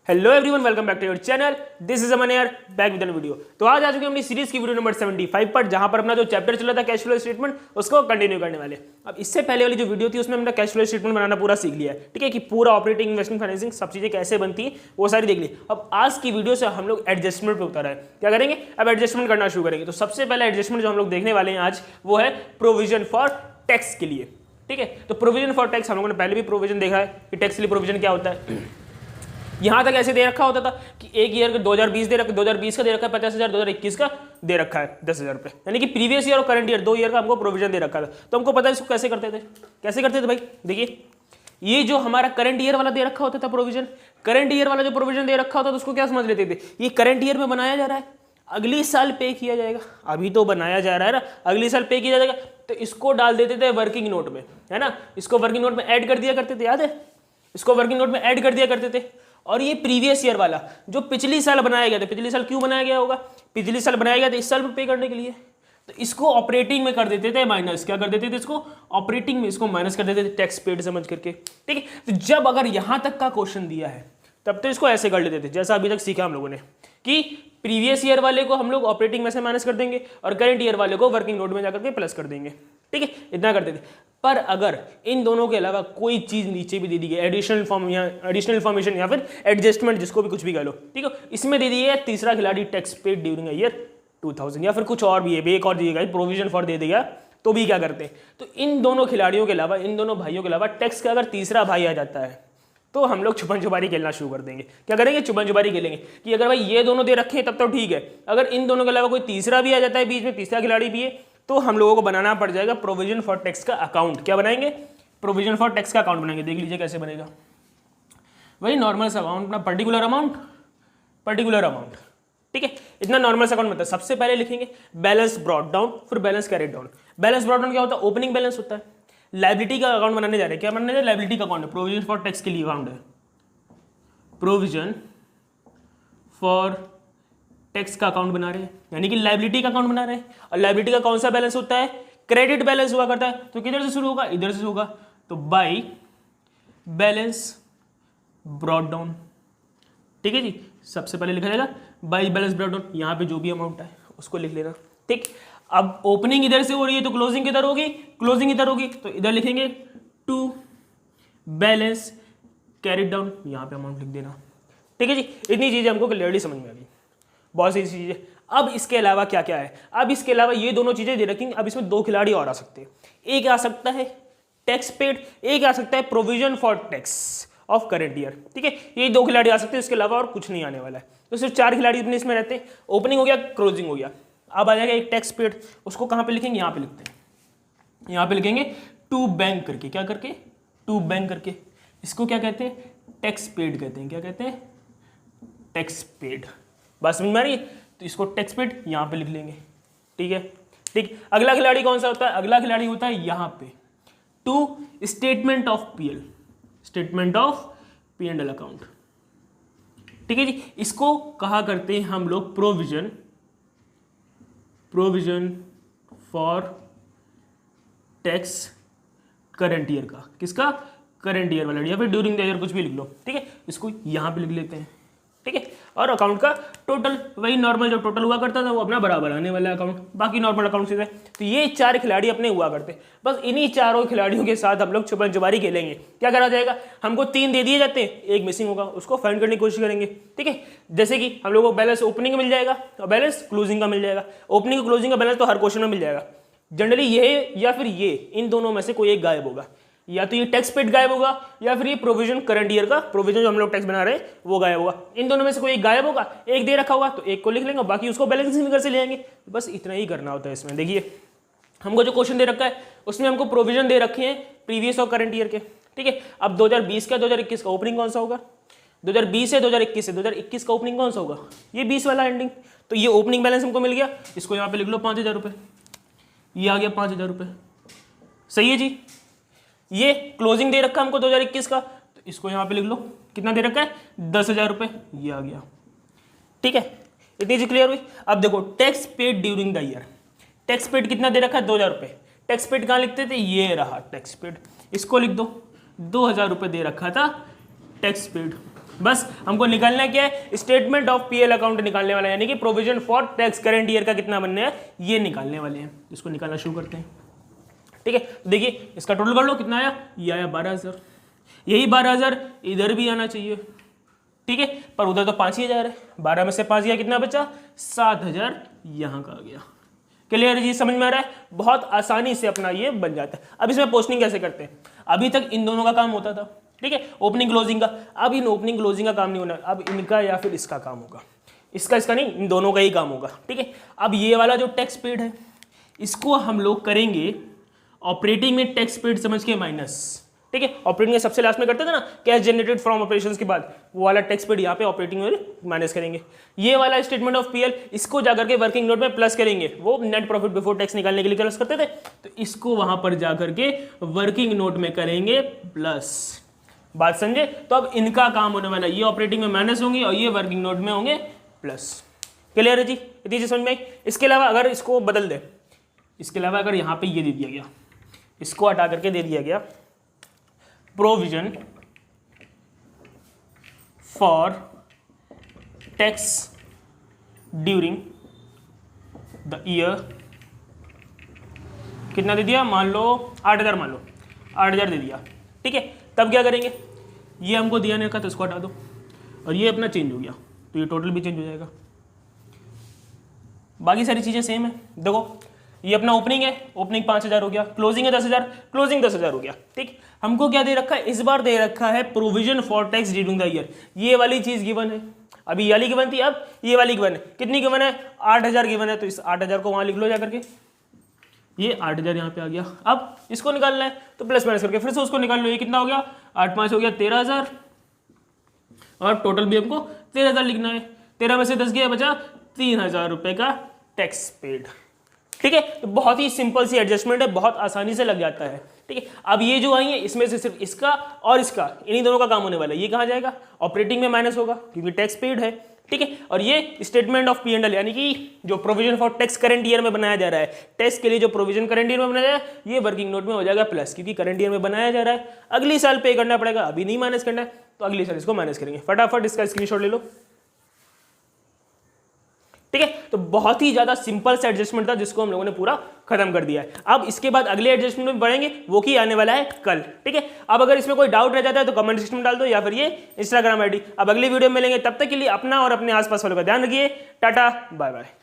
Hello everyone, welcome back to your channel. This is Aman यार, back with a video. तो आज आ चुके हैं अपनी सीरीज की वीडियो नंबर 75 पर, जहां पर अपना जो चैप्टर चला था कैश फ्लो स्टेटमेंट, उसको कंटिन्यू करने वाले। अब इससे पहले वाली जो वीडियो थी उसमें हमने कैश फ्लो स्टेटमेंट बनाना पूरा सीख लिया है, ठीक है, कि पूरा ऑपरेटिंग, इन्वेस्टमेंट, फाइनेंसिंग सब चीजें कैसे बनती है वो सारी देख ली। अब आज की वीडियो से हम लोग एडजस्टमेंट पे उतर आए। क्या करेंगे? अब एडजस्टमेंट करना शुरू करेंगे। तो सबसे पहला एडजस्टमेंट जो हम लोग देखने वाले हैं आज, वो है प्रोविजन फॉर टैक्स के लिए, ठीक है। तो प्रोविजन फॉर टैक्स हम लोगों ने पहले भी प्रोविजन देखा है कि टैक्स के लिए प्रोविजन क्या होता है। यहां तक ऐसे दे रखा होता था कि एक ईयर का 2020 दे रखा, 2020 का दे रखा है 50,000, 2021 का दे रखा है 10,000 रुपये, यानी कि प्रीवियस ईयर और करंट ईयर 2 ईयर का हमको प्रोविजन दे रखा था। तो हमको पता है इसको कैसे करते थे भाई। देखिए, ये जो हमारा करंट ईयर वाला दे रखा होता था प्रोविजन, करंट ईयर वाला जो प्रोविजन दे रखा होता था उसको क्या समझ लेते थे, ये करंट ईयर में बनाया जा रहा है, अगली साल पे किया जाएगा। अभी तो बनाया जा रहा है ना, अगले साल पे किया जाएगा, तो इसको डाल देते थे वर्किंग नोट में, है ना। इसको वर्किंग नोट में ऐड कर दिया करते थे, याद है, इसको वर्किंग नोट में ऐड कर दिया करते थे। और ये प्रीवियस ईयर वाला जो पिछली साल बनाया गया था, पिछली साल क्यों बनाया गया होगा, पिछली साल बनाया गया था इस साल में पे करने के लिए, तो इसको ऑपरेटिंग में कर देते थे माइनस। क्या कर देते थे? इसको ऑपरेटिंग में इसको माइनस कर देते थे, टैक्स पेड समझ करके, ठीक है। तो जब अगर यहां तक का क्वेश्चन दिया है तब तो इसको ऐसे कर लेते थे जैसा अभी तक सीखा हम लोगों ने, कि प्रीवियस ईयर वाले को हम लोग ऑपरेटिंग में से माइनस कर देंगे और करंट ईयर वाले को वर्किंग नोट में जाकर के प्लस कर देंगे, ठीक है, इतना करते थे। पर अगर इन दोनों के अलावा कोई चीज नीचे भी दे दी गई, एडिशनल इन्फॉर्मेशन या फिर एडजस्टमेंट, जिसको भी कुछ भी कह लो, ठीक है, इसमें दे दिया तीसरा खिलाड़ी टैक्स पेड ड्यूरिंग ईयर 2000, या फिर कुछ और भी है, एक और दिएगा प्रोविजन फॉर दे देगा, तो भी क्या करते हैं, तो इन दोनों खिलाड़ियों के अलावा, इन दोनों भाइयों के अलावा टैक्स का अगर तीसरा भाई आ जाता है तो हम लोग छुपन छुपारी खेलना शुरू कर देंगे। क्या करेंगे? छुपन छुपारी खेलेंगे कि अगर भाई ये दोनों दे रखे हैं तब तो ठीक है, अगर इन दोनों के अलावा कोई तीसरा भी आ जाता है, बीच में तीसरा खिलाड़ी भी है, तो हम लोगों को बनाना पड़ जाएगा प्रोविजन फॉर टैक्स का अकाउंट। क्या बनाएंगे? प्रोविजन फॉर टैक्स का अकाउंट बनाएंगे। देख लीजिए कैसे बनेगा। वही नॉर्मल सा अकाउंट, अपना पर्टिकुलर अमाउंट, ठीक है, इतना नॉर्मल सा अकाउंट बनता है। सबसे पहले लिखेंगे बैलेंस ब्रॉट डाउन, फिर balance carried down. Balance brought down क्या होता है? ओपनिंग बैलेंस होता है। लायबिलिटी का अकाउंट बनाने जा रहे हैं। क्या बनाने जा रहे हैं? लायबिलिटी का अकाउंट है, प्रोविजन फॉर टैक्स के लिए अकाउंट है, प्रोविजन फॉर टैक्स का अकाउंट बना रहे हैं, यानी कि लायबिलिटी का अकाउंट बना रहे हैं। और लायबिलिटी का कौन सा बैलेंस होता है? क्रेडिट बैलेंस हुआ करता है। तो किधर से शुरू होगा? इधर से होगा। तो बाई बैलेंस ब्रॉट डाउन, ठीक है जी। सबसे पहले लिखा जाएगा बाई बैलेंस ब्रॉट डाउन, यहां पे जो भी अमाउंट है उसको लिख लेना, ठीक। अब ओपनिंग इधर से हो रही है तो क्लोजिंग किधर होगी? क्लोजिंग इधर होगी, तो इधर लिखेंगे टू बैलेंस कैरिड डाउन, यहां पे अमाउंट लिख देना, ठीक है जी। इतनी चीजें हमको क्लियरली समझ में आ गई, बहुत सी चीजें। अब इसके अलावा क्या क्या है? अब इसके अलावा ये दोनों चीजें दे रखी, अब इसमें दो खिलाड़ी और आ सकते हैं। एक आ सकता है टैक्स पेड, एक आ सकता है provision for tax of current year, ठीक है। ये दो खिलाड़ी आ सकते हैं, इसके अलावा और कुछ नहीं आने वाला है। तो सिर्फ 4 खिलाड़ी अपने इसमें रहते हैं। ओपनिंग हो गया, क्लोजिंग हो गया। अब आ जाएगा एक टैक्स पेड, उसको कहां पे लिखेंगे? यहां पे लिखते हैं, यहां पे लिखेंगे टू बैंक करके। क्या करके? टू बैंक करके। इसको क्या कहते हैं? टैक्स पेड कहते हैं। क्या कहते हैं? Tax paid. बात समझ में आ रही है? तो इसको टैक्स पेड यहां पे लिख लेंगे, ठीक है, ठीक। अगला खिलाड़ी कौन सा होता है? अगला खिलाड़ी होता है यहां पे two statement of PL, statement of P&L account, ठीक है जी। इसको कहा करते हैं हम लोग provision for tax current year का। किसका? करंट ईयर वाला, या फिर ड्यूरिंग द ईयर, कुछ भी लिख लो, ठीक है। इसको यहां पे लिख लेते हैं, ठीक है। और अकाउंट का टोटल वही नॉर्मल जो टोटल हुआ करता था वो अपना बराबर आने वाला अकाउंट, बाकी नॉर्मल अकाउंट से। तो ये 4 खिलाड़ी अपने हुआ करते, बस इन्हीं चारों खिलाड़ियों के साथ हम लोग छुपन छुपारी खेलेंगे। क्या करा जाएगा? हमको 3 दे दिए जाते हैं, एक मिसिंग होगा, उसको फाइंड करने की कोशिश करेंगे, ठीक है। जैसे कि हम लोगों को बैलेंस ओपनिंग का मिल जाएगा और बैलेंस क्लोजिंग का मिल जाएगा। ओपनिंग और क्लोजिंग का बैलेंस तो हर क्वेश्चन में मिल जाएगा। जनरली ये या फिर ये, इन दोनों में से कोई एक गायब होगा, या तो ये टैक्स पेड गायब होगा, या फिर ये प्रोविजन करंट ईयर का प्रोविजन जो हम लोग टैक्स बना रहे हैं वो गायब होगा। इन दोनों में से कोई एक गायब होगा, एक दे रखा होगा तो एक को लिख लेंगे, बाकी उसको बैलेंसिंग फिगर से ले आएंगे। बस इतना ही करना होता है इसमें। देखिए, हमको जो क्वेश्चन दे रखा है उसमें हमको प्रोविजन दे रखे हैं प्रीवियस और करंट ईयर के, ठीक है। अब 2020 का 2021 का ओपनिंग कौन सा होगा? 2020 से 2021 से 2021 का ओपनिंग कौन सा होगा? ये 20 वाला एंडिंग। तो ये ओपनिंग बैलेंस हमको मिल गया, इसको यहाँ पे लिख लो 5000 रुपये, ये आ गया 5000 रुपये, सही है जी। ये क्लोजिंग दे रखा है हमको 2021 का, तो इसको यहां पे लिख लो, कितना दे रखा है? 10,000 रुपये, ये आ गया, ठीक है। इतनी चीज क्लियर हुई। अब देखो tax paid during the year, tax paid कितना दे रखा है? 2000 रुपये। टैक्स पेड कहां लिखते थे? ये रहा टैक्स पेड, इसको लिख दो, 2000 रुपये दे रखा था टैक्स पेड, बस हमको निकालना क्या है, स्टेटमेंट ऑफ पीएल अकाउंट निकालने वाला है, यानी कि provision for tax current year का कितना बनना है ये निकालने वाले हैं। इसको निकालना शुरू करते हैं। ठीक है, देखिए इसका टोटल कर लो, कितना आया, ये आया 12,000। यही 12,000 इधर भी आना चाहिए। ठीक है, पर उधर तो 5,000 है, 12 में से 5 गया, कितना बचा, 7,000 यहाँ का आ गया। क्लियर जी, समझ में आ रहा है, बहुत आसानी से अपना ये बन जाता है। अब इसमें पोस्टिंग कैसे करते हैं, अभी तक इन दोनों का काम होता था, ठीक है, ओपनिंग क्लोजिंग का। अब इन ओपनिंग क्लोजिंग का काम नहीं होना, अब इनका या फिर इसका काम होगा, इसका नहीं, इन दोनों का ही काम होगा। ठीक है, अब ये वाला जो टैक्स पेड है इसको हम लोग करेंगे ऑपरेटिंग में टैक्स पेड समझ के माइनस। ठीक है, ऑपरेटिंग में सबसे लास्ट में करते थे ना, कैश जनरेटेड फ्रॉम ऑपरेशंस के बाद, वो वाला टैक्स पेड यहाँ पे ऑपरेटिंग में माइनस करेंगे। ये वाला स्टेटमेंट ऑफ पीएल इसको जाकर के वर्किंग नोट में प्लस करेंगे, वो नेट प्रॉफिट बिफोर टैक्स निकालने के लिए प्लस करते थे, तो इसको वहां पर जाकर के वर्किंग नोट में करेंगे प्लस। बात समझे, तो अब इनका काम होने वाला है, ये ऑपरेटिंग में माइनस होंगे और ये वर्किंग नोट में होंगे प्लस। क्लियर है जी, इतनी चीज समझ में आई। इसके अलावा अगर इसको बदल दे, इसके अलावा अगर यहाँ पे ये दे दिया गया, इसको हटा करके दे दिया गया provision for tax during the year, कितना दे दिया, मान लो 8,000, मान लो 8,000 दे दिया। ठीक है, तब क्या करेंगे, ये हमको दिया नहीं रखा तो इसको हटा दो, और ये अपना चेंज हो गया तो ये टोटल भी चेंज हो जाएगा। बाकी सारी चीजें सेम है। देखो ये अपना ओपनिंग है, ओपनिंग 5,000 हो गया, क्लोजिंग है 10,000, क्लोजिंग 10,000 हो गया। ठीक, हमको क्या दे रखा है, इस बार दे रखा है provision for tax during the year. ये वाली चीज गिवन है, अभी ये वाली गिवन थी, अब ये वाली गिवन है। कितनी गिवन है, 8,000 गिवन है, तो इस 8,000 को वहां लिख लो जाकर के, ये 8,000 यहाँ पे आ गया। अब इसको निकालना है तो प्लस माइनस करके फिर से उसको निकाल लो, ये कितना हो गया, 8 5 हो गया 13,000, और टोटल भी हमको 13,000 लिखना है। 13 में से 10 गया, बचा 3,000 रुपए का टैक्स पेड। ठीक है, तो बहुत ही सिंपल सी एडजस्टमेंट है, बहुत आसानी से लग जाता है। ठीक है, अब ये जो आई है इसमें से सिर्फ इसका और इसका, इन्हीं दोनों का काम होने वाला है। ये कहाँ जाएगा, ऑपरेटिंग में माइनस होगा क्योंकि टैक्स पेड है। ठीक है, और ये स्टेटमेंट ऑफ P&L यानी कि जो provision for tax current year में बनाया जा रहा है, टैक्स के लिए जो प्रोविजन करंट ईयर में बनाया जा रहा है, ये वर्किंग नोट में हो जाएगा प्लस, क्योंकि करंट ईयर में बनाया जा रहा है, अगली साल पे करना पड़ेगा, अभी नहीं माइनस करना है तो अगली साल इसको माइनस करेंगे। फटाफट इसका स्क्रीनशॉट ले लो। ठीक है, तो बहुत ही ज्यादा सिंपल सा एडजस्टमेंट था जिसको हम लोगों ने पूरा खत्म कर दिया है। अब इसके बाद अगले एडजस्टमेंट में बढ़ेंगे, वो की आने वाला है कल। ठीक है, अब अगर इसमें कोई डाउट रह जाता है तो कमेंट सेक्शन में डाल दो, या फिर ये इंस्टाग्राम आईडी। अब अगली वीडियो में मिलेंगे, तब तक के लिए अपना और अपने आसपास वालों का ध्यान रखिए। Tata bye bye.